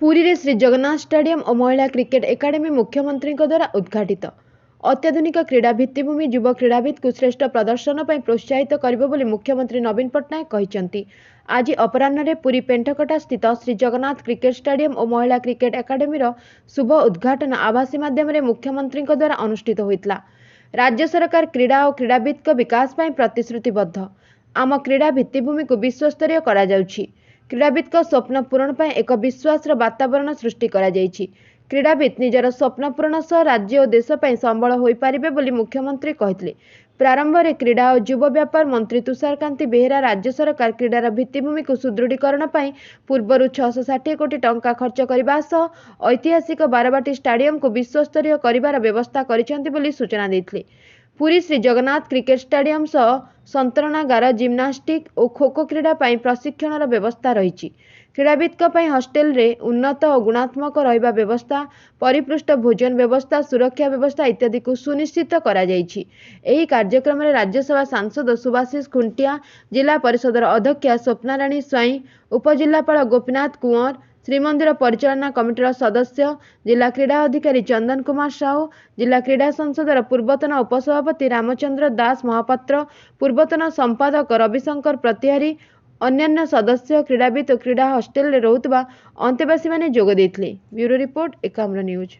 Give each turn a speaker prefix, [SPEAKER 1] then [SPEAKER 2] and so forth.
[SPEAKER 1] पुरी रे श्री जगन्नाथ स्टेडियम और महिला क्रिकेट एकाडेमी मुख्यमंत्री द्वारा उद्घाटित। अत्याधुनिक क्रीड़ा भित्तिभूमि युव क्रीड़ाविद को श्रेष्ठ प्रदर्शन पर प्रोत्साहित करिबो बोली मुख्यमंत्री नवीन पट्टनायक कहिसेंती। आज अपराह्न पुरी पेंठकटा स्थित श्री जगन्नाथ क्रिकेट स्टेडियम और महिला क्रिकेट एकाडेमी शुभ उद्घाटन आभासी माध्यम मुख्यमंत्री द्वारा अनुष्ठित होइतला। राज्य सरकार क्रीड़ा और क्रीड़ाविद विकास पर प्रतिश्रुतिबद्ध। आम क्रीड़ा भित्तिभूमि को विश्वस्तरीय करा जाउछि। क्रीड़ाविद स्वप्न पूरण पर एक विश्वास वातावरण सृष्टि करा जाइछि। क्रीड़ाविद निजर स्वप्न पूरण सह राज्य और देश पर संबल हो पारिबे बोली मुख्यमंत्री कहथिले। प्रारंभ में क्रीड़ा और युव व्यापार मंत्री तुषारकांति बेहेरा राज्य सरकार क्रीडार भित्तिभूमि को सुदृढ़ीकरण पर पूर्वर 660 कोटी टंका खर्च करने सह ऐतिहासिक बारवाटी स्टाडियम को विश्वस्तरीय करिवार व्यवस्था करिसेंती बोली सूचना देथिले। पुरी श्री जगन्नाथ क्रिकेट स्टेडियम सह संतरणागार, जिम्नास्टिक और खो-खो क्रीड़ा पर प्रशिक्षण व्यवस्था रही। क्रीड़ाविद हॉस्टेल रे उन्नत और गुणात्मक रहिबा व्यवस्था, परिपृष्ठ भोजन व्यवस्था, सुरक्षा व्यवस्था इत्यादि को सुनिश्चित करा जाइछि। एही कार्यक्रम में राज्यसभा सांसद सुभाषिष खुंटिया, जिला परिषद अध्यक्षा स्वप्नाराणी स्वाई, उपजिलापाल गोपीनाथ कुंवर, श्रीमंदिर परिचालना कमिटर सदस्य, जिला क्रीड़ा अधिकारी चंदन कुमार साहू, जिला क्रीड़ा संसदर पूर्वतन उपसभापति रामचंद्र दास महापात्र, पूर्वतन संपादक रविशंकर प्रतिहारी, अन्यान्य सदस्य, क्रीड़ाविद और क्रीड़ा हॉस्टेल रे रहुतबा अंतेवासी माने जोग देथिले। Bureau report Ekamra news.